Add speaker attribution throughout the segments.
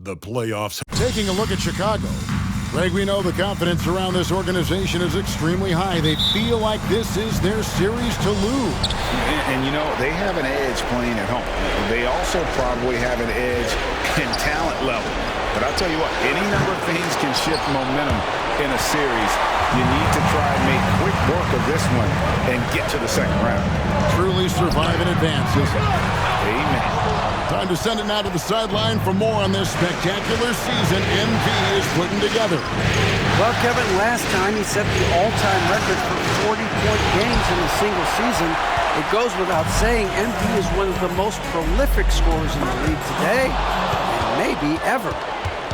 Speaker 1: The playoffs. Taking a look at Chicago. Greg, we know the confidence around this organization is extremely high. They feel like this is their series to lose.
Speaker 2: And you know, they have an edge playing at home. They also probably have an edge in talent level. But I'll tell you what, any number of things can shift momentum in a series. You need to try and make quick work of this one and get to the second round.
Speaker 1: Truly survive and advance, isn't it?
Speaker 2: Amen.
Speaker 1: Time to send it now to the sideline for more on this spectacular season MP is putting together.
Speaker 3: Well, Kevin, last time he set the all-time record for 40-point games in a single season. It goes without saying, MP is one of the most prolific scorers in the league today, and maybe ever.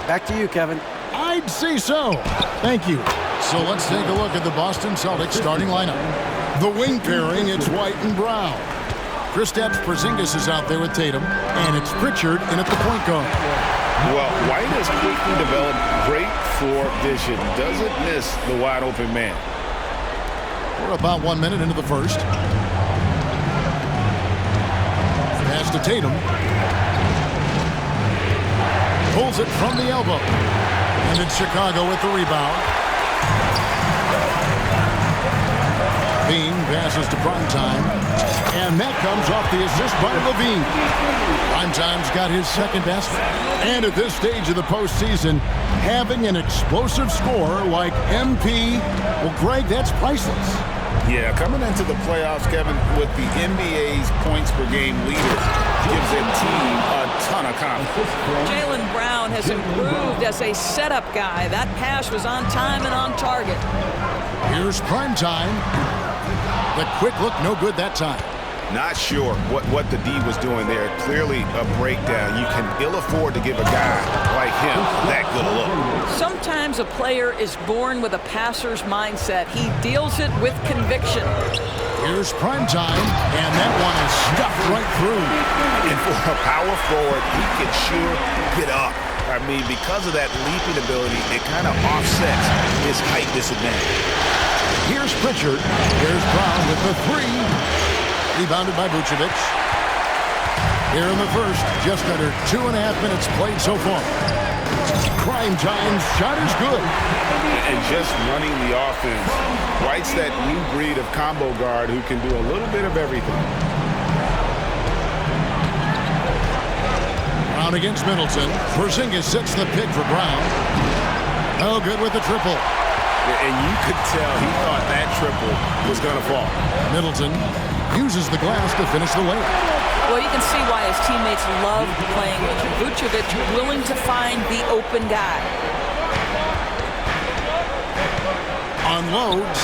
Speaker 3: Back to you, Kevin.
Speaker 1: I'd say so. Thank you. So let's take a look at the Boston Celtics starting lineup. The wing pairing, it's White and Brown. Kristaps Porzingis is out there with Tatum, and it's Pritchard in at the point guard.
Speaker 2: Well, White has quickly developed great floor vision. Doesn't miss the wide open man.
Speaker 1: We're about 1 minute into the first. Pass to Tatum. Pulls it from the elbow. And it's Chicago with the rebound. Bean passes to Primetime. And that comes off the assist by Levine. Primetime's got his second best. And at this stage of the postseason, having an explosive score like MP, well, Greg, that's priceless.
Speaker 2: Yeah, coming into the playoffs, Kevin, with the NBA's points per game leader, gives a team a ton of confidence.
Speaker 4: Jaylen Brown has improved as a setup guy. That pass was on time and on target.
Speaker 1: Here's Primetime. The quick look, no good that time.
Speaker 2: Not sure what the D was doing there. Clearly a breakdown. You can ill afford to give a guy like him that good a look.
Speaker 4: Sometimes a player is born with a passer's mindset. He deals it with conviction.
Speaker 1: Here's Primetime, and that one is stuffed right through.
Speaker 2: And for a power forward, he can sure get up. I mean, because of that leaping ability, it kind of offsets his height disadvantage.
Speaker 1: Here's Pritchard. Here's Brown with the three. Rebounded by Vucevic. Here in the first, just under 2.5 minutes played so far. Primetime's shot is good.
Speaker 2: And just running the offense. White's that new breed of combo guard who can do a little bit of everything.
Speaker 1: Brown against Middleton. Porzingis sets the pick for Brown. Oh, good with the triple.
Speaker 2: And you could tell he thought that triple was going to fall.
Speaker 1: Middleton uses the glass to finish the layup.
Speaker 4: Well, you can see why his teammates love playing with him. Vucevic willing to find the open guy.
Speaker 1: Unloads.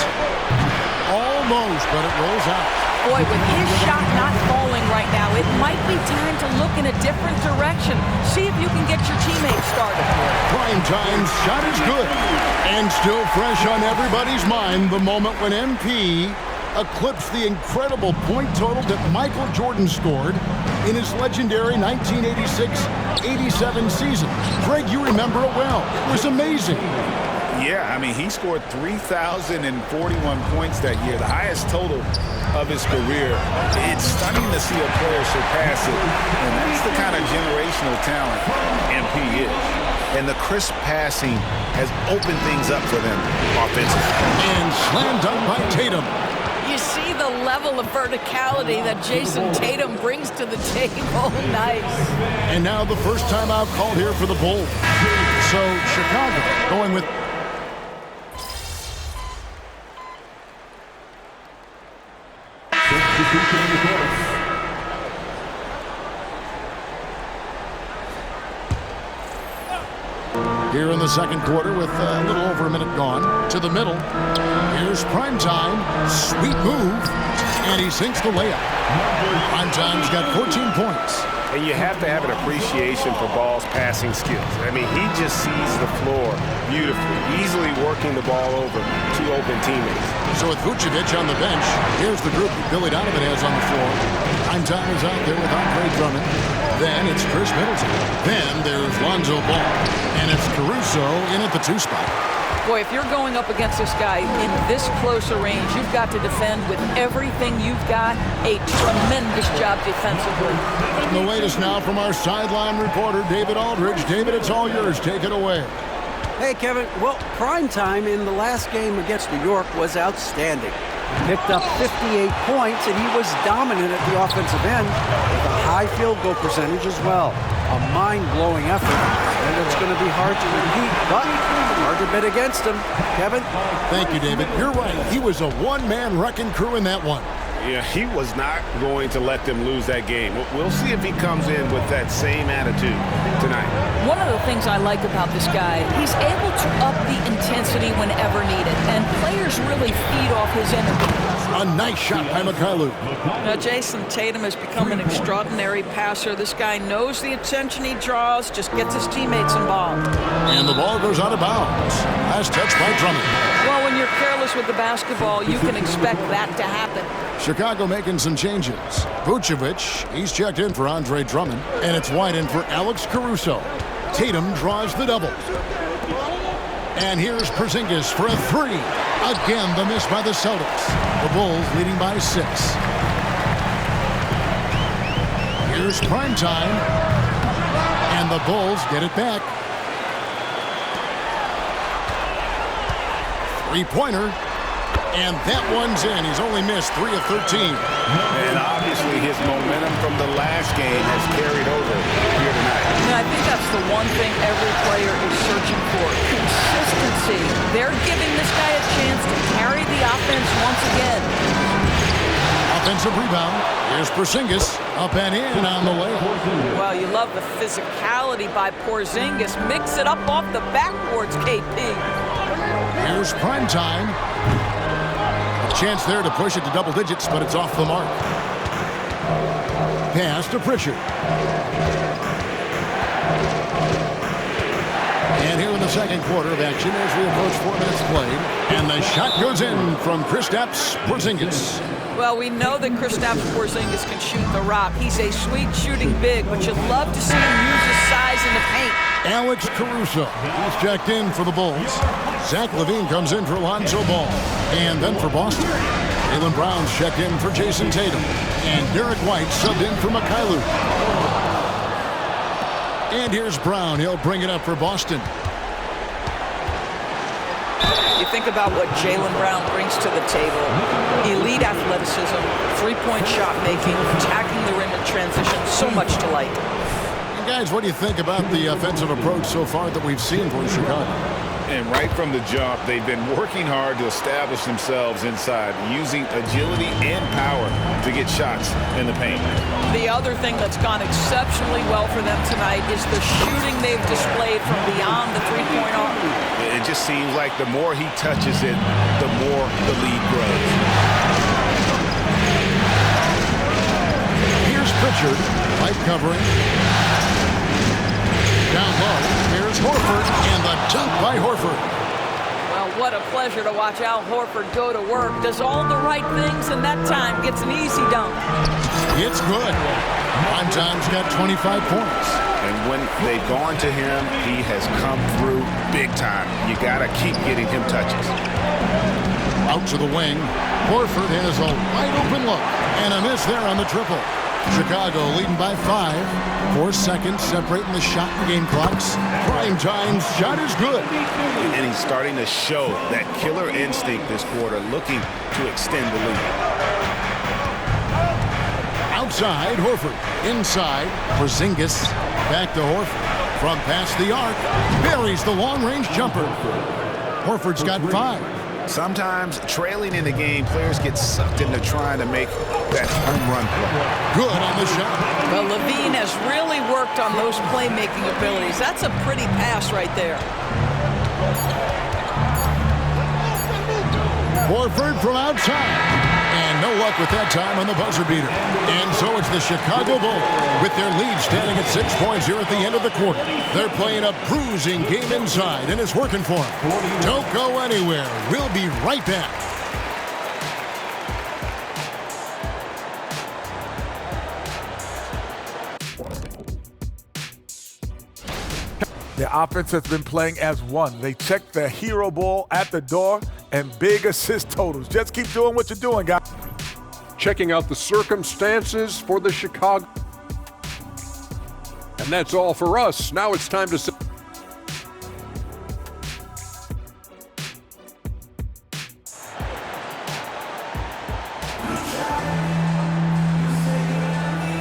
Speaker 1: Almost, but it rolls out.
Speaker 4: Boy, with his shot not falling right now, it might be time to look in a different direction. See if you can get your teammates started.
Speaker 1: Primetime's shot is good. And still fresh on everybody's mind, the moment when MP eclipsed the incredible point total that Michael Jordan scored in his legendary 1986-87 season. Greg, you remember it well. It was amazing.
Speaker 2: Yeah, I mean, he scored 3,041 points that year, the highest total of his career. It's stunning to see a player surpass it, and that's the kind of generational talent MP is. And the crisp passing has opened things up for them offensively.
Speaker 1: And slam dunk by Tatum.
Speaker 4: You see the level of verticality that Jason Tatum brings to the table. Nice.
Speaker 1: And now the first timeout called here for the Bulls. So Chicago going with here in the second quarter with a little over a minute gone. To the middle. Here's Primetime. Sweet move. And he sinks the layup. Primetime's got 14 points.
Speaker 5: And you have to have an appreciation for Ball's passing skills. I mean, he just sees the floor beautifully, easily working the ball over two open teammates.
Speaker 1: So with Vucevic on the bench, here's the group Billy Donovan has on the floor. Primetime is out there with Andre Drummond. Then it's Chris Middleton. Then there's Lonzo Ball. And it's Caruso in at the 2 spot.
Speaker 4: Boy, if you're going up against this guy in this close a range, you've got to defend with everything you've got. A tremendous job defensively.
Speaker 1: The latest now from our sideline reporter, David Aldridge. David, it's all yours. Take it away.
Speaker 3: Hey, Kevin. Well, prime time in the last game against New York was outstanding. Picked up 58 points, and he was dominant at the offensive end with a high field goal percentage as well. A mind-blowing effort, and it's going to be hard to repeat, but hard to bet against him. Kevin?
Speaker 1: Thank you, David. You're right. He was a one-man wrecking crew in that one.
Speaker 5: Yeah, he was not going to let them lose that game. We'll see if he comes in with that same attitude tonight.
Speaker 4: One of the things I like about this guy, he's able to up the intensity whenever needed, and players really feed off his energy.
Speaker 1: A nice shot by Mikhailuk.
Speaker 4: Now, Jason Tatum has become an extraordinary passer. This guy knows the attention he draws, just gets his teammates involved.
Speaker 1: And the ball goes out of bounds. Last touch by Drummond.
Speaker 4: Well, when you're careless with the basketball, you can expect that to happen.
Speaker 1: Chicago making some changes. Vucevic, he's checked in for Andre Drummond, and it's White in for Alex Caruso. Tatum draws the double. And here's Porzingis for a three. Again, the miss by the Celtics. The Bulls leading by 6. Here's prime time. And the Bulls get it back. Three-pointer. And that one's in. He's only missed 3 of 13.
Speaker 2: And obviously his momentum from the last game has carried over here tonight.
Speaker 4: And I think that's the one thing every player is searching for. Consistency. They're giving this guy a chance to carry the offense once again.
Speaker 1: Offensive rebound. Here's Porzingis. Up and in on the layup.
Speaker 4: Well, you love the physicality by Porzingis. Mix it up off the backboards, KP.
Speaker 1: Here's prime time. Chance there to push it to double digits, but it's off the mark. Pass to Pritchard. And here in the second quarter of action as we approach 4 minutes played. And the shot goes in from Kristaps Porzingis.
Speaker 4: Well, we know that Kristaps Porzingis can shoot the rock. He's a sweet shooting big, but you'd love to see him use his size in the paint.
Speaker 1: Alex Caruso, he's checked in for the Bulls. Zach LaVine comes in for Lonzo Ball. And then for Boston, Jaylen Brown's checked in for Jason Tatum. And Derek White subbed in for Mikhailuk. And here's Brown. He'll bring it up for Boston.
Speaker 4: You think about what Jaylen Brown brings to the table. Elite athleticism, three-point shot making, attacking the rim in transition. So much to like.
Speaker 1: And guys, what do you think about the offensive approach so far that we've seen for Chicago?
Speaker 2: And right from the jump, they've been working hard to establish themselves inside, using agility and power to get shots in the paint.
Speaker 4: The other thing that's gone exceptionally well for them tonight is the shooting they've displayed from beyond the three-point arc.
Speaker 2: It just seems like the more he touches it, the more the lead grows.
Speaker 1: Here's Pritchard, light covering. Down low, here's Horford, and the dunk by Horford.
Speaker 4: Well, what a pleasure to watch Al Horford go to work. Does all the right things, and that time gets an easy dunk.
Speaker 1: It's good. Primetime's got 25 points.
Speaker 2: And when they've gone to him, he has come through big time. You got to keep getting him touches.
Speaker 1: Out to the wing. Horford has a wide open look, and a miss there on the triple. Chicago leading by 5. 4 seconds separating the shot and game clocks. Prime time's shot is good.
Speaker 2: And he's starting to show that killer instinct this quarter, looking to extend the lead.
Speaker 1: Outside, Horford. Inside, Porzingis. Back to Horford. From past the arc, buries the long-range jumper. Horford's got 5.
Speaker 2: Sometimes trailing in the game, players get sucked into trying to make that home run play.
Speaker 1: Good on the shot.
Speaker 4: Well, LaVine has really worked on those playmaking abilities. That's a pretty pass right there.
Speaker 1: Horford from outside. And no luck with that time on the buzzer beater. And so it's the Chicago Bulls with their lead standing at 6 points here at the end of the quarter. They're playing a bruising game inside, and it's working for them. Don't go anywhere. We'll be right back.
Speaker 6: The offense has been playing as one. They check the hero ball at the door and big assist totals. Just keep doing what you're doing, guys.
Speaker 7: checking out the circumstances for the Chicago. And that's all for us. Now it's time to...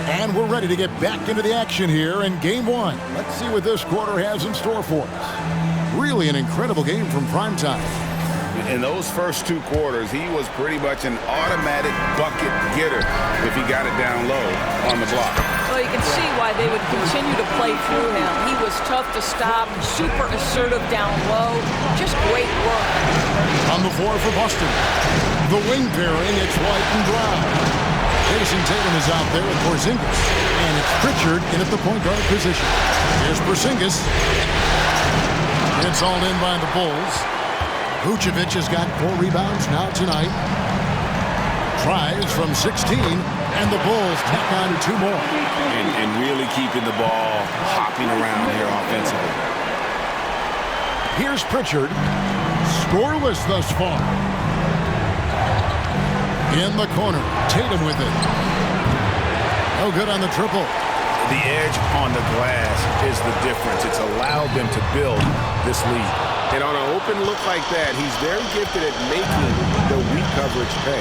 Speaker 1: And we're ready to get back into the action here in Game 1. Let's see what this quarter has in store for us. Really an incredible game from primetime.
Speaker 2: In those first 2 quarters, he was pretty much an automatic bucket getter if he got it down low on the block.
Speaker 4: Well, you can see why they would continue to play through him. He was tough to stop, super assertive down low. Just great work.
Speaker 1: On the floor for Boston. The wing pairing, it's White and Brown. Jason Tatum is out there with Porzingis. And it's Pritchard in at the point guard position. Here's Porzingis. It's all in by the Bulls. Vucevic has got 4 rebounds now tonight. Tries from 16, and the Bulls tack on to 2 more.
Speaker 2: And really keeping the ball hopping around here offensively.
Speaker 1: Here's Pritchard. Scoreless thus far. In the corner, Tatum with it. No good on the triple.
Speaker 2: The edge on the glass is the difference. It's allowed them to build this lead.
Speaker 5: And on an open look like that, he's very gifted at making the weak coverage pay.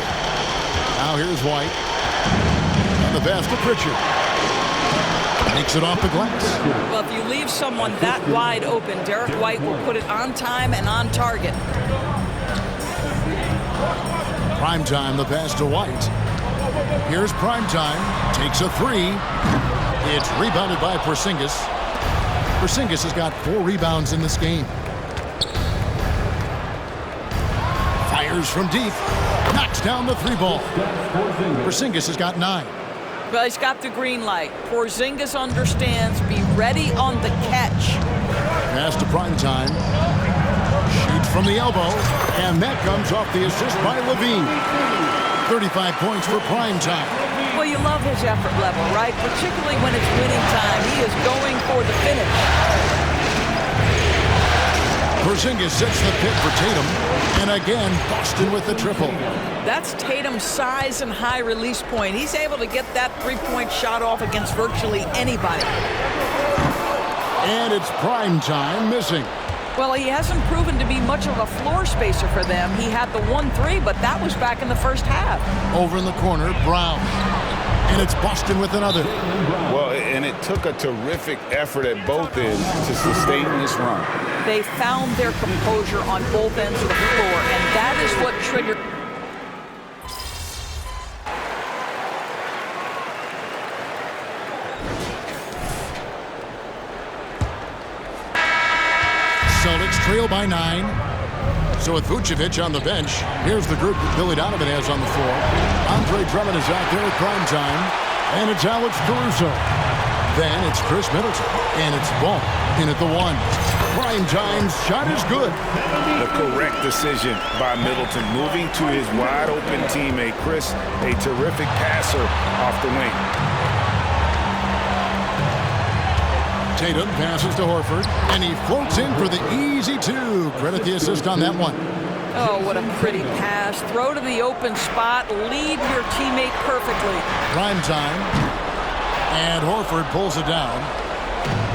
Speaker 1: Now here's White. And the pass to Pritchard. Makes it off the glass.
Speaker 4: Well, if you leave someone that wide open, Derek White will put it on time and on target.
Speaker 1: Primetime, the pass to White. Here's Primetime. Takes a 3. It's rebounded by Porzingis. Porzingis has got 4 rebounds in this game. Fires from deep. Knocks down the 3 ball. Porzingis has got 9.
Speaker 4: Well, he's got the green light. Porzingis understands. Be ready on the catch.
Speaker 1: Pass to Primetime. Shoots from the elbow. And that comes off the assist by Levine. 35 points for Primetime.
Speaker 4: Well, you love his effort level, right? Particularly when it's winning time. He is going for the finish.
Speaker 1: Porzingis sets the pick for Tatum. And again, Boston with the triple.
Speaker 4: That's Tatum's size and high release point. He's able to get that 3-point shot off against virtually anybody.
Speaker 1: And it's Primetime missing.
Speaker 4: Well, he hasn't proven to be much of a floor spacer for them. He had the 1-3, but that was back in the first half.
Speaker 1: Over in the corner, Brown. And it's Boston with another.
Speaker 2: Well, and it took a terrific effort at both ends to sustain this run.
Speaker 4: They found their composure on both ends of the floor, and that is what triggered.
Speaker 1: Celtics trail by 9. So with Vucevic on the bench, here's the group that Billy Donovan has on the floor. Andre Drummond is out there at Primetime, and it's Alex Caruso. Then it's Chris Middleton, and it's Ball in at the 1. Primetime's shot is good.
Speaker 2: The correct decision by Middleton, moving to his wide-open teammate, Chris, a terrific passer off the wing.
Speaker 1: Tatum passes to Horford, and he floats in for the easy 2. Credit the assist on that one.
Speaker 4: Oh, what a pretty pass. Throw to the open spot. Lead your teammate perfectly.
Speaker 1: Primetime, and Horford pulls it down.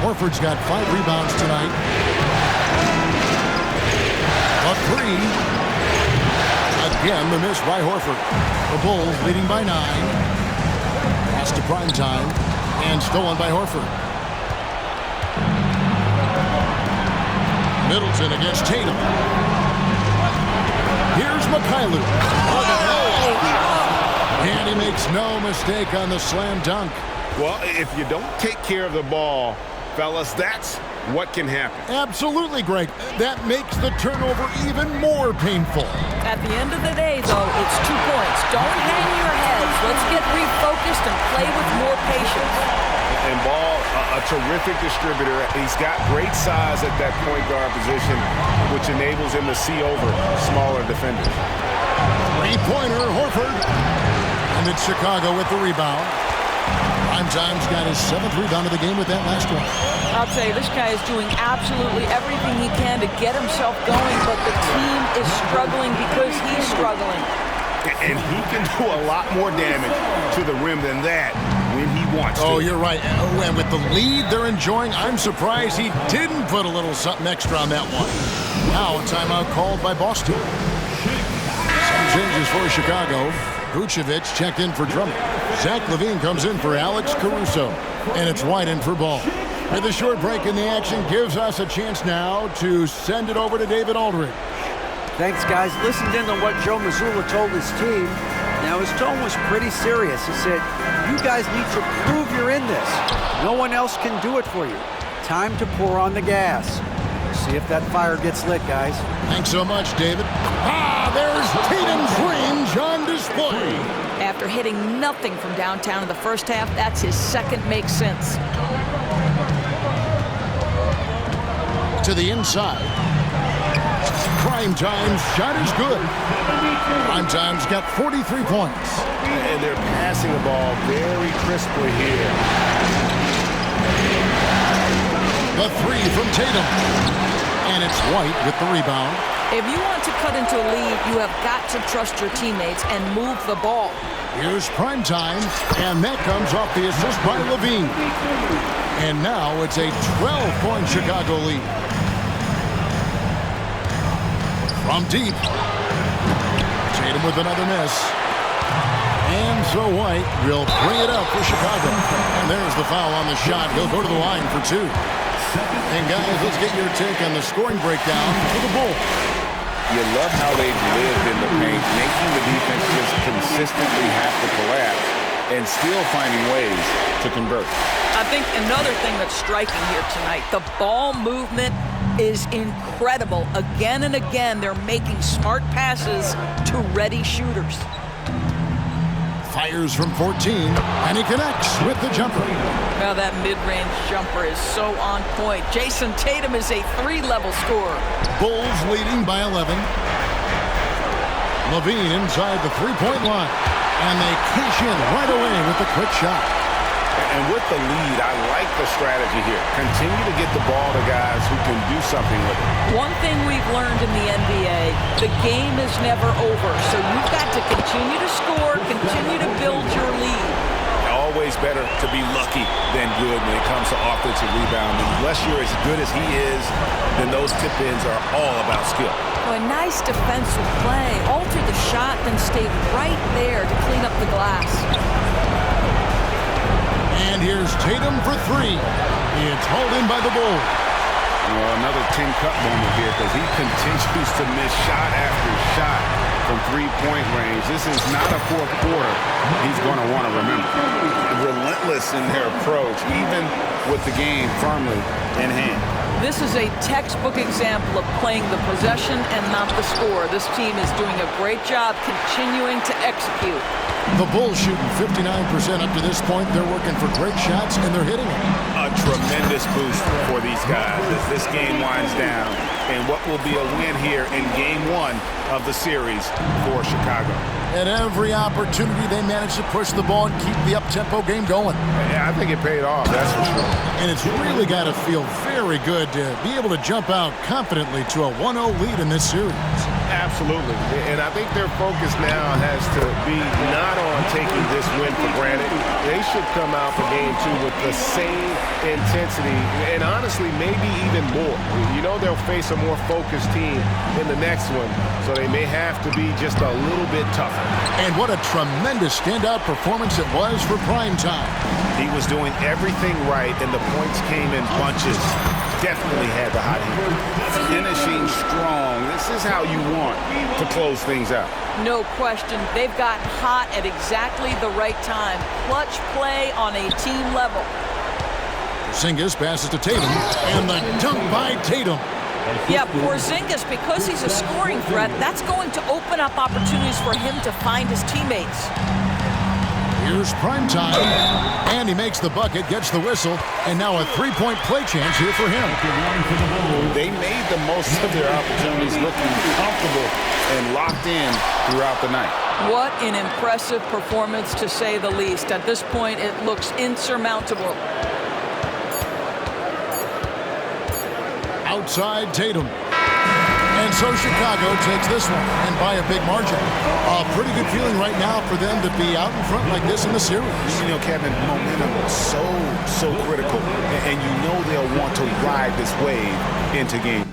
Speaker 1: Horford's got 5 rebounds tonight. A 3. Again, the miss by Horford. The Bulls leading by 9. Pass to Primetime, and stolen by Horford. Middleton against Tatum. Here's Mikhailuk. And he makes no mistake on the slam dunk.
Speaker 5: Well, if you don't take care of the ball, fellas, that's what can happen.
Speaker 1: Absolutely, Greg. That makes the turnover even more painful.
Speaker 4: At the end of the day, though, it's 2 points. Don't hang your heads. Let's get refocused and play with more patience.
Speaker 5: And Ball, a terrific distributor. He's got great size at that point guard position, which enables him to see over smaller defenders.
Speaker 1: 3-pointer, Horford. And it's Chicago with the rebound. Primetime's got his 7th rebound of the game with that last one.
Speaker 4: I'll tell you, this guy is doing absolutely everything he can to get himself going, but the team is struggling because he's struggling.
Speaker 5: And he can do a lot more damage to the rim than that when he wants to.
Speaker 1: Oh, you're right. Oh, and with the lead they're enjoying, I'm surprised he didn't put a little something extra on that one. Now a timeout called by Boston. Some changes for Chicago. Vucevic checked in for Drummond. Zach LaVine comes in for Alex Caruso. And it's White in for Ball. And the short break in the action gives us a chance now to send it over to David Aldridge.
Speaker 3: Thanks, guys. Listened in on what Joe Mazzulla told his team. Now, his tone was pretty serious. He said, you guys need to prove you're in this. No one else can do it for you. Time to pour on the gas. See if that fire gets lit, guys.
Speaker 1: Thanks so much, David. There's Tatum's range on display.
Speaker 4: After hitting nothing from downtown in the first half, that's his second make since.
Speaker 1: To the inside. Primetime's shot is good. Primetime's got 43 points.
Speaker 5: And they're passing the ball very crisply here.
Speaker 1: The three from Tatum. And it's White with the rebound.
Speaker 4: If you want to cut into a lead, you have got to trust your teammates and move the ball.
Speaker 1: Here's Primetime, and that comes off the assist by LaVine. And now it's a 12-point Chicago lead. From deep. Tatum with another miss. And so White will bring it up for Chicago. And there's the foul on the shot. He'll go to the line for two. And guys, let's get your take on the scoring breakdown for the Bulls.
Speaker 2: You love how they've lived in the paint, making the defense just consistently have to collapse and still finding ways to convert.
Speaker 4: I think another thing that's striking here tonight, the ball movement is incredible. Again and again, they're making smart passes to ready shooters.
Speaker 1: Fires from 14, and he connects with the jumper.
Speaker 4: Well, that mid-range jumper is so on point. Jason Tatum is a three-level scorer.
Speaker 1: Bulls leading by 11. LaVine inside the three-point line, and they cash in right away with a quick shot.
Speaker 2: And with the lead, I like the strategy here. Continue to get the ball to guys who can do something with it.
Speaker 4: One thing we've learned in the NBA, the game is never over. So you've got to continue to score, continue to build your lead.
Speaker 2: Always better to be lucky than good when it comes to offensive rebounding. Unless you're as good as he is, then those tip-ins are all about skill.
Speaker 4: Oh, a nice defensive play. Alter the shot, then stay right there to clean up the glass.
Speaker 1: And here's Tatum for three. It's hauled in by the Bulls.
Speaker 2: Well, another Tin Cup moment here because he continues to miss shot after shot from three-point range. This is not a fourth quarter he's going to want to remember. Relentless in their approach, even with the game firmly in hand.
Speaker 4: This is a textbook example of playing the possession and not the score. This team is doing a great job continuing to execute.
Speaker 1: The Bulls shooting 59% up to this point. They're working for great shots, and they're hitting them.
Speaker 2: A tremendous boost for these guys as this game winds down and what will be a win here in Game 1 of the series for Chicago.
Speaker 1: At every opportunity, they managed to push the ball and keep the up-tempo game going.
Speaker 2: Yeah, I think it paid off, that's for sure.
Speaker 1: And it's really got to feel very good to be able to jump out confidently to a 1-0 lead in this series.
Speaker 5: Absolutely. And I think their focus now has to be not on taking this win for granted. They should come out for Game 2 with the same intensity and honestly maybe even more. You know they'll face a more focused team in the next one, so they may have to be just a little bit tougher.
Speaker 1: And what a tremendous standout performance it was for Primetime.
Speaker 2: He was doing everything right, and the points came in bunches. Definitely had the hot hand. Finishing strong. This is how you want to close things out.
Speaker 4: No question. They've got hot at exactly the right time. Clutch play on a team level.
Speaker 1: Porzingis passes to Tatum, and the dunk by Tatum.
Speaker 4: Yeah, Porzingis, because he's a scoring threat, that's going to open up opportunities for him to find his teammates.
Speaker 1: Here's Primetime, and he makes the bucket, gets the whistle, and now a three-point play chance here for him.
Speaker 2: They made the most of their opportunities, looking comfortable and locked in throughout the night.
Speaker 4: What an impressive performance, to say the least. At this point, it looks insurmountable.
Speaker 1: Outside Tatum. And so Chicago takes this one, and by a big margin. A pretty good feeling right now for them to be out in front like this in the series.
Speaker 2: You know, Kevin, momentum is so critical. And you know they'll want to ride this wave into game.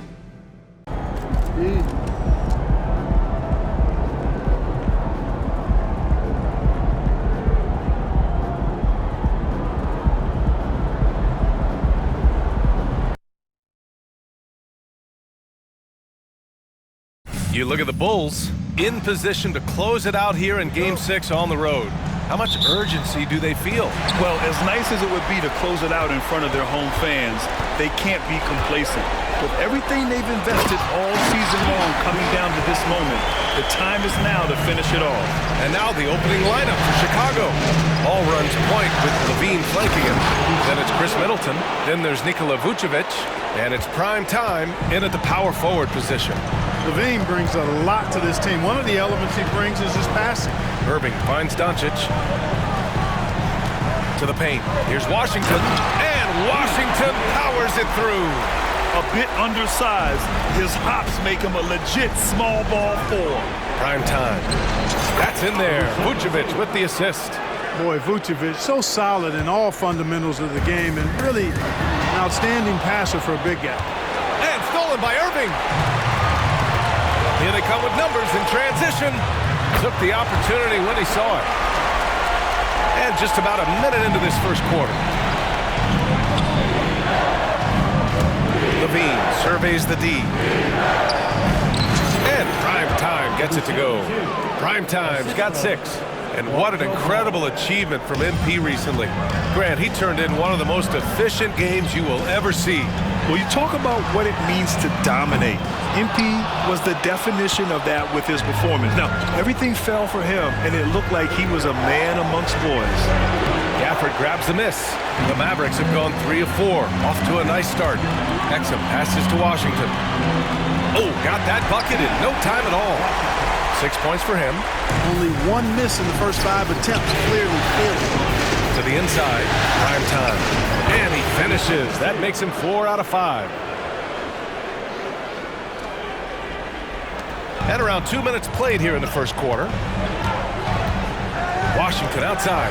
Speaker 8: You look at the Bulls in position to close it out here in Game 6 on the road. How much urgency do they feel?
Speaker 9: Well, as nice as it would be to close it out in front of their home fans, they can't be complacent. With everything they've invested all season long coming down to this moment, the time is now to finish it off.
Speaker 8: And now the opening lineup for Chicago. All runs point with Levine flanking him. Then it's Chris Middleton. Then there's Nikola Vucevic. And it's prime time in at the power forward position.
Speaker 10: Levine brings a lot to this team. One of the elements he brings is his passing.
Speaker 8: Irving finds Doncic. To the paint. Here's Washington. And Washington powers it through.
Speaker 9: A bit undersized, his hops make him a legit small ball four.
Speaker 8: Prime time. That's in there. Vucevic with the assist.
Speaker 10: Boy, Vucevic, so solid in all fundamentals of the game and really an outstanding passer for a big guy.
Speaker 8: And stolen by Irving. Here they come with numbers in transition. Took the opportunity when he saw it. And just about a minute into this first quarter. Levine surveys the D. And Prime Time gets it to go. Prime Time's got 6. And what an incredible achievement from MP recently. Grant, he turned in one of the most efficient games you will ever see.
Speaker 9: Well, you talk about what it means to dominate. MP was the definition of that with his performance. Now, everything fell for him, and it looked like he was a man amongst boys.
Speaker 8: Gafford grabs the miss. The Mavericks have gone 3 of 4. Off to a nice start. Exum passes to Washington. Oh, got that bucket in no time at all. 6 points for him.
Speaker 10: Only one miss in the first 5 attempts, clearly failing.
Speaker 8: To the inside, Prime Time. And he finishes. That makes him 4 out of 5. And around 2 minutes played here in the first quarter. Washington outside.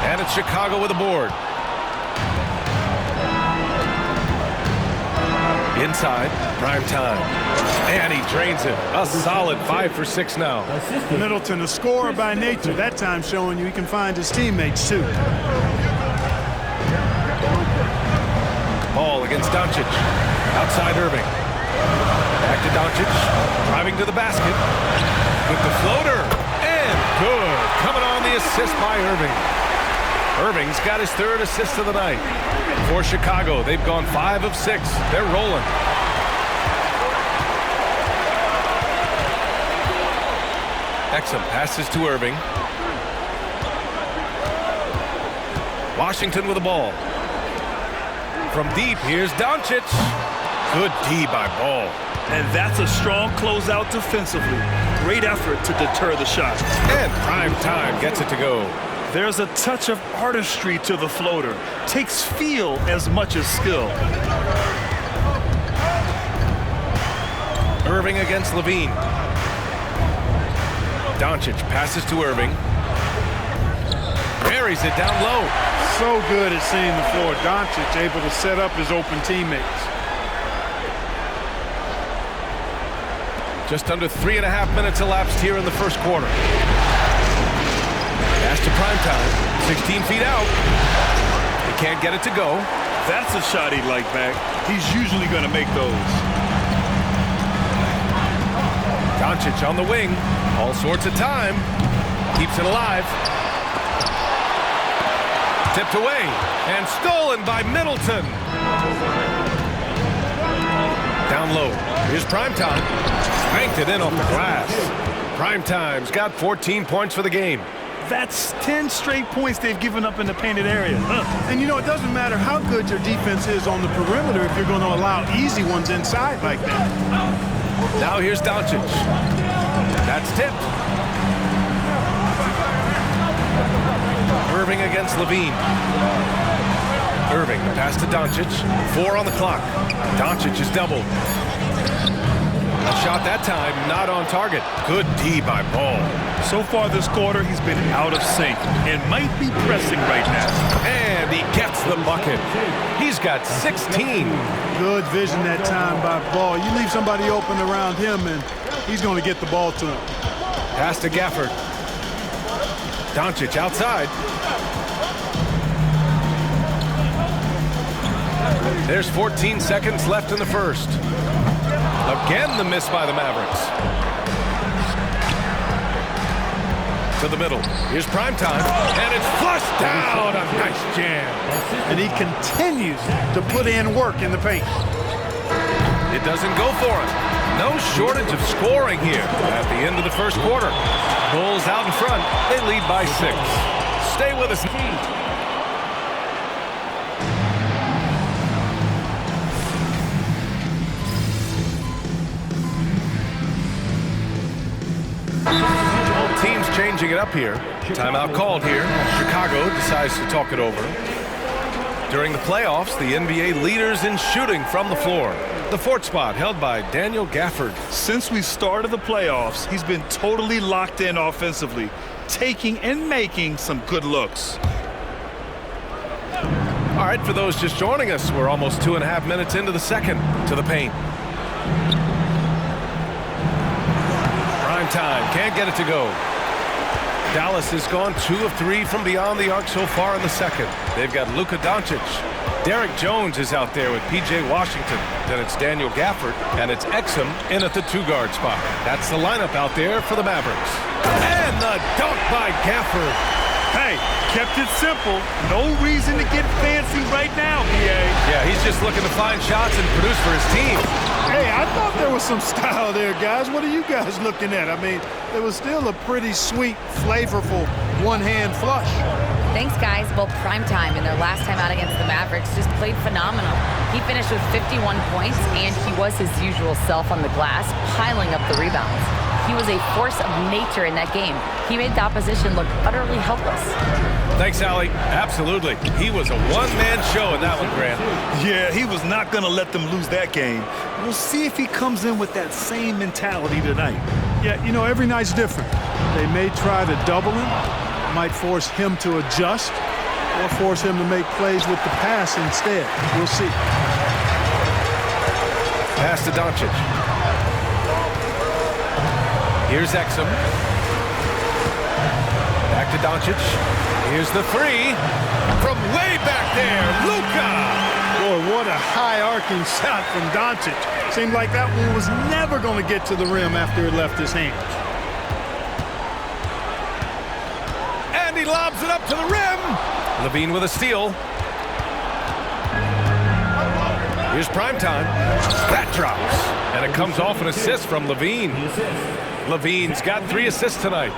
Speaker 8: And it's Chicago with a board. Inside, Prime Time. And he drains it. A solid 5 for 6 now.
Speaker 10: Middleton, a scorer by nature, that time showing you he can find his teammates too.
Speaker 8: Ball against Doncic. Outside Irving. Back to Doncic. Driving to the basket. With the floater. And good. Coming on the assist by Irving. Irving's got his 3rd assist of the night. For Chicago, they've gone 5 of 6. They're rolling. Exum passes to Irving. Washington with the ball. From deep, here's Doncic. Good D by Ball.
Speaker 9: And that's a strong closeout defensively. Great effort to deter the shot.
Speaker 8: And Prime Time gets it to go.
Speaker 9: There's a touch of artistry to the floater. Takes feel as much as skill.
Speaker 8: Irving against Levine. Doncic passes to Irving. Buries it down low.
Speaker 10: So good at seeing the floor. Doncic able to set up his open teammates.
Speaker 8: Just under 3.5 minutes elapsed here in the first quarter. Pass to Prime Time. 16 feet out. He can't get it to go.
Speaker 9: That's a shot he'd like back. He's usually going to make those.
Speaker 8: Doncic on the wing. All sorts of time. Keeps it alive. Tipped away. And stolen by Middleton. Down low. Here's Prime Time. Banked it in off the glass. Prime Time's got 14 points for the game.
Speaker 9: That's 10 straight points they've given up in the painted area.
Speaker 10: And you know, it doesn't matter how good your defense is on the perimeter if you're going to allow easy ones inside like that.
Speaker 8: Now here's Doncic. That's tipped. Irving against Levine. Irving, the pass to Doncic. 4 on the clock. Doncic is doubled. A shot that time, not on target. Good D by Ball.
Speaker 9: So far this quarter, he's been out of sync and might be pressing right now.
Speaker 8: And he gets the bucket. He's got 16.
Speaker 10: Good vision that time by Ball. You leave somebody open around him, and he's going to get the ball to him.
Speaker 8: Pass to Gafford. Doncic outside. There's 14 seconds left in the first. Again, the miss by the Mavericks. To the middle. Here's primetime. And it's flushed down. A nice jam.
Speaker 10: And he continues to put in work in the paint.
Speaker 8: It doesn't go for him. No shortage of scoring here at the end of the first quarter. Bulls out in front. They lead by 6. Stay with us. Both teams changing it up here. Timeout called here. Chicago decides to talk it over. During the playoffs, the NBA leaders in shooting from the floor. The 4th spot held by Daniel Gafford.
Speaker 9: Since we started the playoffs, he's been totally locked in offensively, taking and making some good looks.
Speaker 8: All right, for those just joining us, we're almost 2.5 minutes into the second. To the paint. Prime time, can't get it to go. Dallas has gone 2 of 3 from beyond the arc so far in the second. They've got Luka Doncic. Derek Jones is out there with P.J. Washington. Then it's Daniel Gafford, and it's Exum in at the 2-guard spot. That's the lineup out there for the Mavericks. And the dunk by Gafford.
Speaker 9: Hey, kept it simple. No reason to get fancy right now, B.A.
Speaker 8: Yeah, he's just looking to find shots and produce for his team.
Speaker 10: Hey, I thought there was some style there, guys. What are you guys looking at? I mean, it was still a pretty sweet, flavorful one-hand flush.
Speaker 11: Thanks, guys. Well, primetime in their last time out against the Mavericks just played phenomenal. He finished with 51 points, and he was his usual self on the glass, piling up the rebounds. He was a force of nature in that game. He made the opposition look utterly helpless.
Speaker 8: Thanks, Allie. Absolutely. He was a one-man show in that one, Grant.
Speaker 9: Yeah, he was not going to let them lose that game. We'll see if he comes in with that same mentality tonight.
Speaker 10: Yeah, you know, every night's different. They may try to double him, might force him to adjust, or force him to make plays with the pass instead. We'll see.
Speaker 8: Pass to Doncic. Here's Exum. Back to Doncic. Here's the 3 from way back there. Luka!
Speaker 10: Boy, what a high-arcing shot from Doncic. Seemed like that one was never going to get to the rim after it left his hands.
Speaker 8: And he lobs it up to the rim. Levine with a steal. Here's primetime. That drops. And it comes off an assist from Levine. Levine's got 3 assists tonight.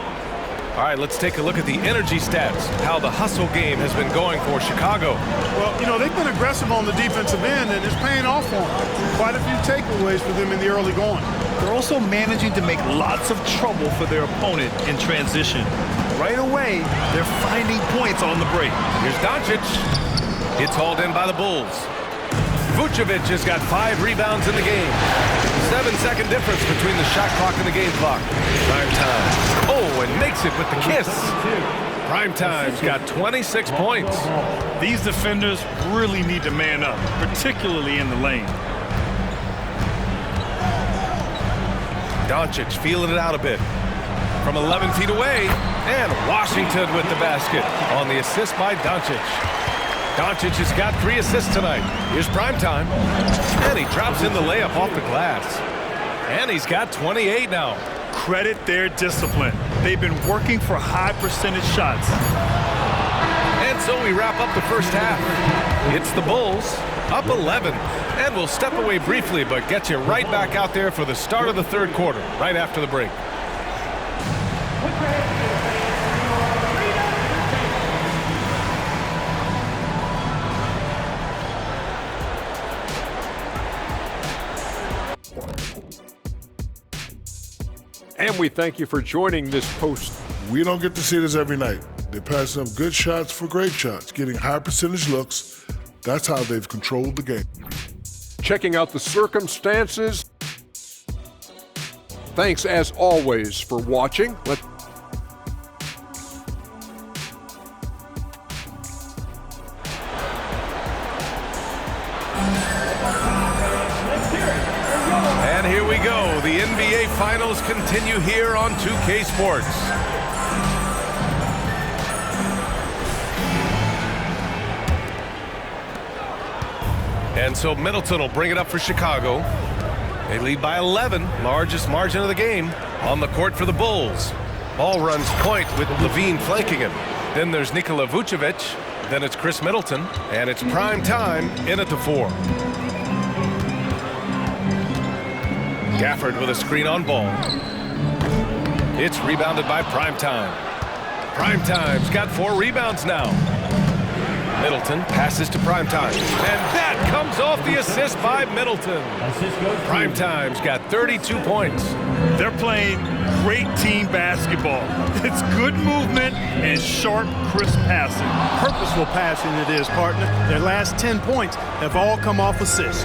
Speaker 8: All right, let's take a look at the energy stats, how the hustle game has been going for Chicago.
Speaker 10: Well, you know, they've been aggressive on the defensive end, and it's paying off for them. Quite a few takeaways for them in the early going.
Speaker 9: They're also managing to make lots of trouble for their opponent in transition. Right away, they're finding points on the break.
Speaker 8: Here's Doncic. It's hauled in by the Bulls. Vucevic has got 5 rebounds in the game. 7-second difference between the shot clock and the game clock. Primetime. Oh, and makes it with the kiss. Primetime's got 26 points.
Speaker 9: These defenders really need to man up, particularly in the lane.
Speaker 8: Doncic feeling it out a bit. From 11 feet away, and Washington with the basket on the assist by Doncic. Doncic has got 3 assists tonight. Here's primetime. And he drops in the layup off the glass. And he's got 28 now.
Speaker 9: Credit their discipline. They've been working for high percentage shots.
Speaker 8: And so we wrap up the first half. It's the Bulls up 11. And we'll step away briefly, but get you right back out there for the start of the third quarter, right after the break.
Speaker 7: And we thank you for joining this post.
Speaker 12: We don't get to see this every night. They're passing up good shots for great shots, getting high percentage looks, That's how they've controlled the game.
Speaker 7: Checking out the circumstances. Thanks, as always, for watching.
Speaker 8: And here we go. The NBA Finals continue here on 2K Sports. And so Middleton will bring it up for Chicago. They lead by 11, largest margin of the game. On the court for the Bulls. Ball runs point with Levine flanking him. Then there's Nikola Vucevic. Then it's Chris Middleton. And it's prime time in at the 4. Gafford with a screen on ball. It's rebounded by Primetime. Primetime's got 4 rebounds now. Middleton passes to Primetime. And that comes off the assist by Middleton. Primetime's got 32 points.
Speaker 9: They're playing great team basketball. It's good movement and sharp, crisp passing.
Speaker 10: Purposeful passing it is, partner. Their last 10 points have all come off assists.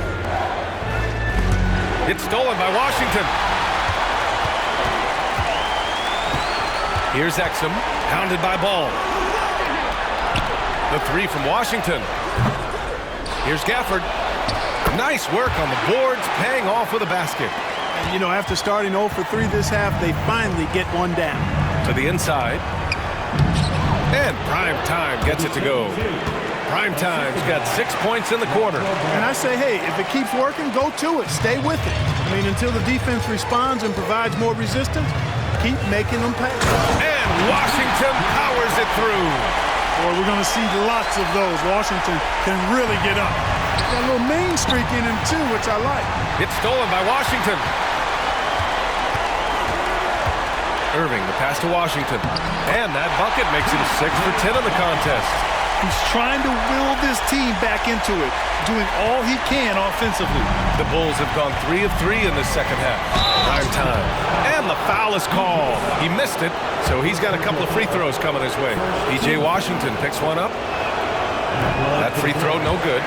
Speaker 8: It's stolen by Washington. Here's Exum, pounded by Ball. The 3 from Washington. Here's Gafford. Nice work on the boards, paying off with a basket.
Speaker 10: And, you know, after starting 0 for 3 this half, they finally get one down.
Speaker 8: To the inside. And Primetime gets it to go. Primetime's got 6 points in the quarter.
Speaker 10: And I say, hey, if it keeps working, go to it. Stay with it. I mean, until the defense responds and provides more resistance, keep making them pay.
Speaker 8: And Washington powers it through.
Speaker 10: Boy, we're going to see lots of those. Washington can really get up. Got a little mean streak in him, too, which I like.
Speaker 8: It's stolen by Washington. Irving, the pass to Washington. And that bucket makes him 6 for 10 in the contest.
Speaker 9: He's trying to will this team back into it, doing all he can offensively.
Speaker 8: The Bulls have gone 3 of 3 in the second half. Prime time. And the foul is called. He missed it, so he's got a couple of free throws coming his way. P.J. Washington picks one up. That free throw, no good.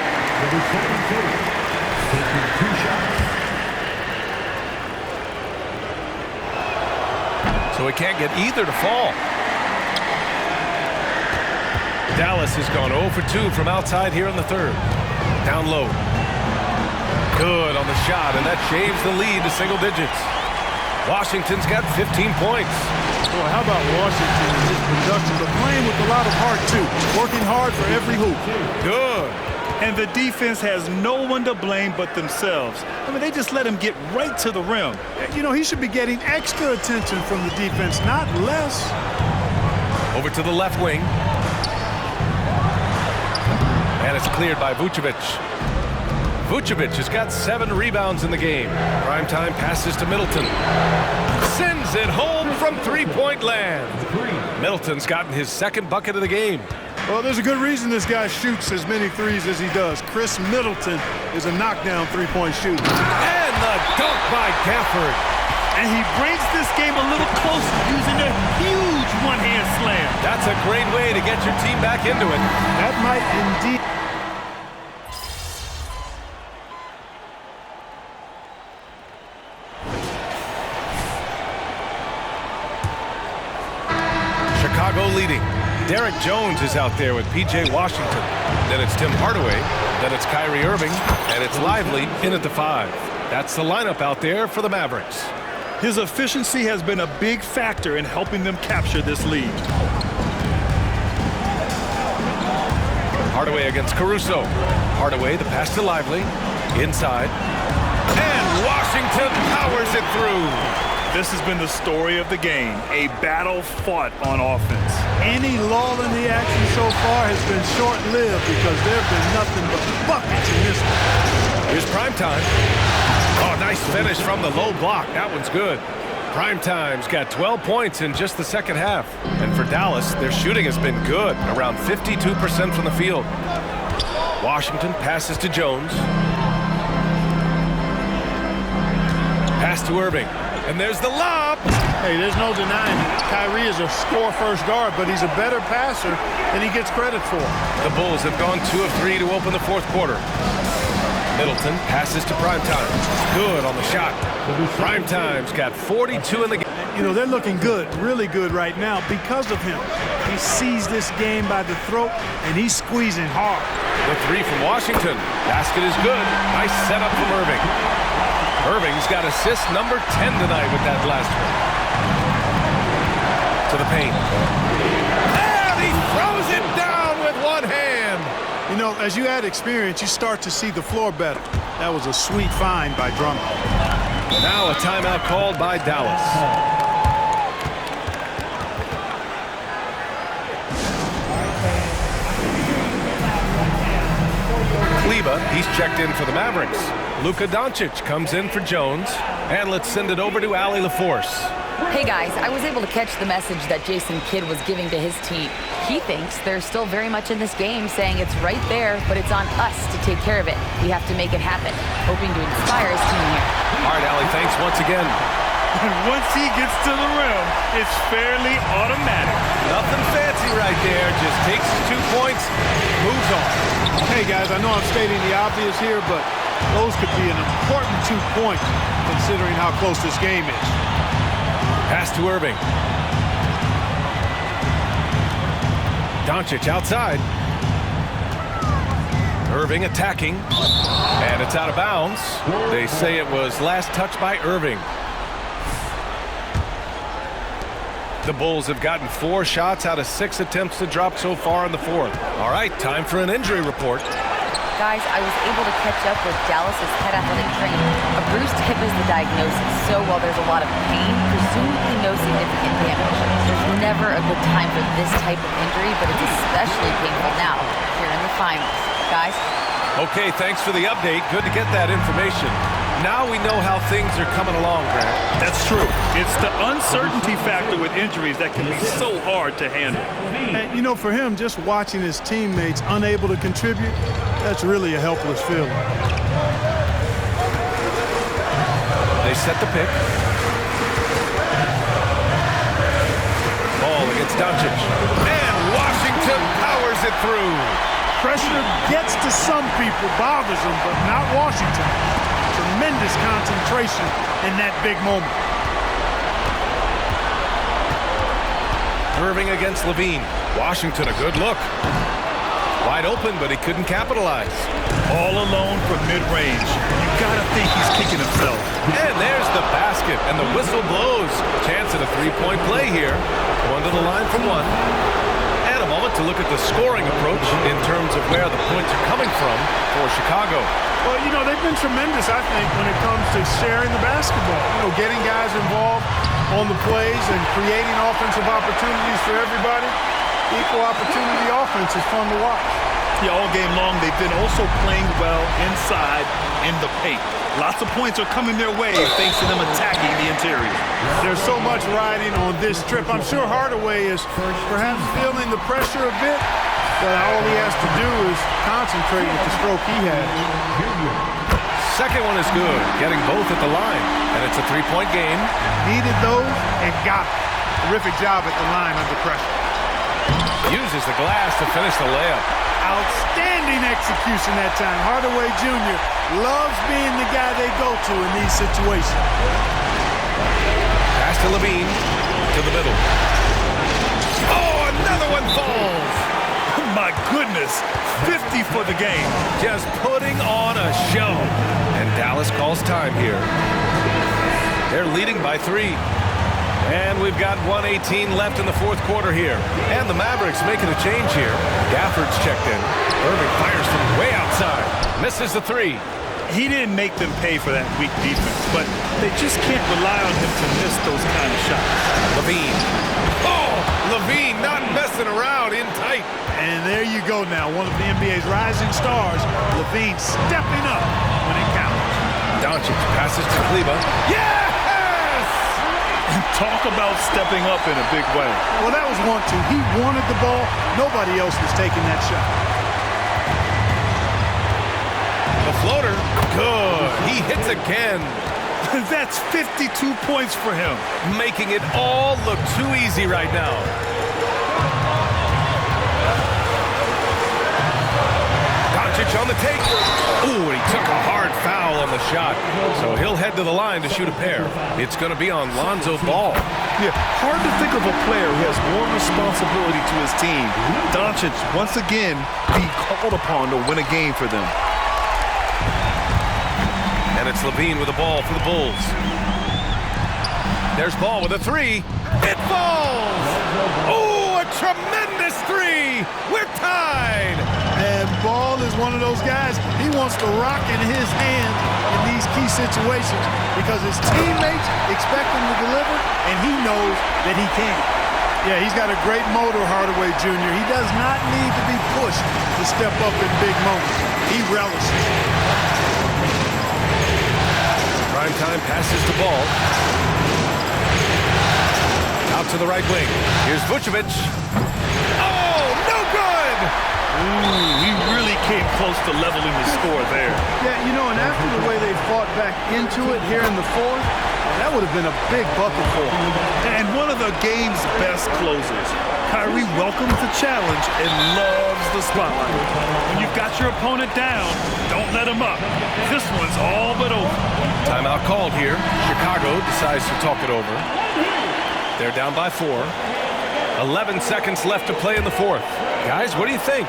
Speaker 8: So he can't get either to fall. Dallas has gone 0 for 2 from outside here in the third. Down low. Good on the shot, and that shaves the lead to single digits. Washington's got 15 points.
Speaker 10: Boy, how about Washington in this production, but playing with a lot of heart, too. Working hard for every hoop.
Speaker 9: Good. And the defense has no one to blame but themselves. I mean, they just let him get right to the rim.
Speaker 10: You know, he should be getting extra attention from the defense, not less.
Speaker 8: Over to the left wing. And it's cleared by Vucevic. Vucevic has got 7 rebounds in the game. Primetime passes to Middleton. Sends it home from three-point land. Middleton's gotten his second bucket of the game.
Speaker 10: Well, there's a good reason this guy shoots as many threes as he does. Chris Middleton is a knockdown three-point shooter.
Speaker 8: And the dunk by Gafford.
Speaker 9: And he brings this game a little closer using a huge one-hand slam.
Speaker 8: That's a great way to get your team back into it.
Speaker 10: That might indeed.
Speaker 8: Chicago leading. Derek Jones is out there with P.J. Washington. Then it's Tim Hardaway. Then it's Kyrie Irving. And it's Lively in at the 5. That's the lineup out there for the Mavericks.
Speaker 9: His efficiency has been a big factor in helping them capture this lead.
Speaker 8: Hardaway against Caruso. Hardaway, the pass to Lively. Inside. And Washington powers it through.
Speaker 9: This has been the story of the game, a battle fought on offense.
Speaker 10: Any lull in the action so far has been short-lived because there have been nothing but buckets in this one.
Speaker 8: Here's Primetime. Oh, nice finish from the low block. That one's good. Primetime's got 12 points in just the second half. And for Dallas, their shooting has been good, around 52% from the field. Washington passes to Jones. Pass to Irving. And there's the lob.
Speaker 10: Hey, there's no denying it. Kyrie is a score-first guard, but he's a better passer than he gets credit for.
Speaker 8: The Bulls have gone 2 of 3 to open the fourth quarter. Middleton passes to Primetime. Good on the shot. Primetime's got 42 in the game.
Speaker 10: You know, they're looking good, really good right now because of him. He sees this game by the throat, and he's squeezing hard.
Speaker 8: The three from Washington. Basket is good. Nice setup from Irving. Irving's got assist number 10 tonight with that last one. To the paint. And he throws it down with one hand.
Speaker 10: You know, as you add experience, you start to see the floor better. That was a sweet find by Drummond.
Speaker 8: Now a timeout called by Dallas. Kleba, he's checked in for the Mavericks. Luka Doncic comes in for Jones. And let's send it over to Allie LaForce.
Speaker 11: Hey guys, I was able to catch the message that Jason Kidd was giving to his team. He thinks they're still very much in this game, saying it's right there, but it's on us to take care of it. We have to make it happen. Hoping to inspire his team here.
Speaker 8: All right, Allie, thanks once again.
Speaker 9: Once he gets to the rim, it's fairly automatic.
Speaker 8: Nothing fancy right there. Just takes his 2 points, moves on.
Speaker 10: Hey, guys, I know I'm stating the obvious here, but those could be an important 2 points considering how close this game is.
Speaker 8: Pass to Irving. Doncic outside. Irving attacking. And it's out of bounds. They say it was last touched by Irving. The Bulls have gotten 4 shots out of 6 attempts to drop so far in the fourth. All right, time for an injury report.
Speaker 11: Guys, I was able to catch up with Dallas's head athletic trainer. A bruised hip is the diagnosis, so while there's a lot of pain, presumably no significant damage. There's never a good time for this type of injury, but it's especially painful now, here in the finals. Guys?
Speaker 8: Okay, thanks for the update. Good to get that information. Now we know how things are coming along, Grant.
Speaker 9: That's true. It's the uncertainty factor with injuries that can be so hard to handle.
Speaker 10: And, you know, for him, just watching his teammates unable to contribute, that's really a helpless feeling.
Speaker 8: They set the pick. Ball against Doncic. And Washington powers it through.
Speaker 10: Pressure gets to some people, bothers them, but not Washington. Tremendous concentration in that big moment.
Speaker 8: Irving against Levine. Washington, a good look. Wide open, but he couldn't capitalize.
Speaker 9: All alone from mid-range. You gotta think he's kicking himself.
Speaker 8: And there's the basket, and the whistle blows. Chance at a three-point play here. One to the line for one. And a moment to look at the scoring approach in terms of where the points are coming from for Chicago.
Speaker 10: Well, you know, they've been tremendous, I think, when it comes to sharing the basketball. You know, getting guys involved on the plays and creating offensive opportunities for everybody. Equal opportunity offense is fun to watch.
Speaker 9: Yeah, all game long, they've been also playing well inside in the paint. Lots of points are coming their way thanks to them attacking the interior.
Speaker 10: There's so much riding on this trip. I'm sure Hardaway is perhaps feeling the pressure a bit, but all he has to do is concentrate with the stroke he has.
Speaker 8: Second one is good, getting both at the line. And it's a three-point game.
Speaker 10: Needed those and got it. Terrific job at the line under pressure.
Speaker 8: Uses the glass to finish the layup.
Speaker 10: Outstanding execution that time. Hardaway Jr. loves being the guy they go to in these situations.
Speaker 8: Pass to Levine, to the middle. Oh, another one falls.
Speaker 9: My goodness, 50 for the game.
Speaker 8: Just putting on a show. And Dallas calls time here. They're leading by 3. And we've got 1:18 left in the fourth quarter here. And the Mavericks making a change here. Gafford's checked in. Irving fires from way outside. Misses the 3.
Speaker 9: He didn't make them pay for that weak defense, but they just can't rely on him to miss those kind of shots.
Speaker 8: Levine. Oh, Levine not messing around, in tight.
Speaker 10: And there you go now. One of the NBA's rising stars. Levine stepping up when it counts.
Speaker 8: Doncic passes to Kleba. Yes!
Speaker 9: Talk about stepping up in a big way.
Speaker 10: Well, that was 1-2. He wanted the ball. Nobody else was taking that shot.
Speaker 8: The floater. Good. He hits again. That's 52 points for him. Making it all look too easy right now. Doncic on the take. Ooh, and he took a hard foul on the shot. So he'll head to the line to shoot a pair. It's going to be on Lonzo Ball.
Speaker 9: Yeah, hard to think of a player who has more responsibility to his team. Doncic, once again, being called upon to win a game for them.
Speaker 8: And it's Levine with the ball for the Bulls. There's Ball with a three. It falls! Oh, a tremendous three! We're tied!
Speaker 10: And Ball is one of those guys, he wants the rock in his hand in these key situations because his teammates expect him to deliver, and he knows that he can. Yeah, he's got a great motor, Hardaway Jr. He does not need to be pushed to step up in big moments. He relishes.
Speaker 8: Primetime passes the ball. Out to the right wing. Here's Vucevic. Oh, no good!
Speaker 9: Ooh, he really came close to leveling the score there.
Speaker 10: Yeah, you know, and after the way they fought back into it here in the fourth, that would have been a big bucket for him.
Speaker 9: And one of the game's best closers. Kyrie welcomes the challenge and loves the spotlight. When you've got your opponent down, don't let him up. This one's all but over.
Speaker 8: Timeout called here. Chicago decides to talk it over. They're down by 4. 11 seconds left to play in the fourth. Guys, what do you think?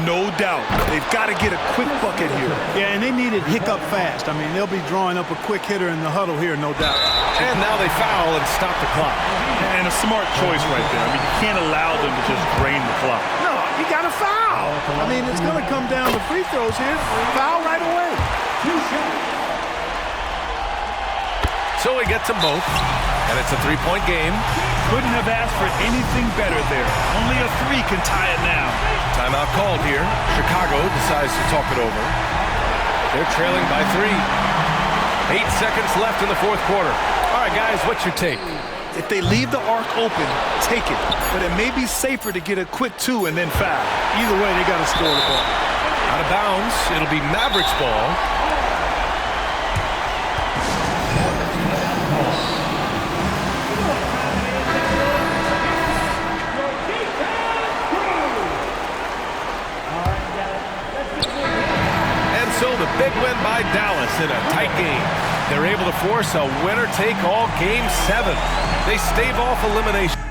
Speaker 9: No doubt. They've got to get a quick bucket here.
Speaker 10: Yeah, and they need it hiccup fast. I mean, they'll be drawing up a quick hitter in the huddle here, no doubt.
Speaker 8: And now they foul and stop the clock.
Speaker 9: And a smart choice right there. I mean, you can't allow them to just drain the clock.
Speaker 10: No, you got to foul. I mean, it's going to come down to free throws here. Foul right away.
Speaker 8: So he gets them both, and it's a three-point game.
Speaker 9: Couldn't have asked for anything better there. Only a three can tie it now.
Speaker 8: Timeout called here. Chicago decides to talk it over. They're trailing by 3. 8 seconds left in the fourth quarter. All right, guys, what's your take?
Speaker 9: If they leave the arc open, take it. But it may be safer to get a quick 2 and then foul.
Speaker 10: Either way, they got to score the ball.
Speaker 8: Out of bounds, it'll be Mavericks ball. The big win by Dallas in a tight game. They're able to force a winner-take-all Game 7. They stave off elimination.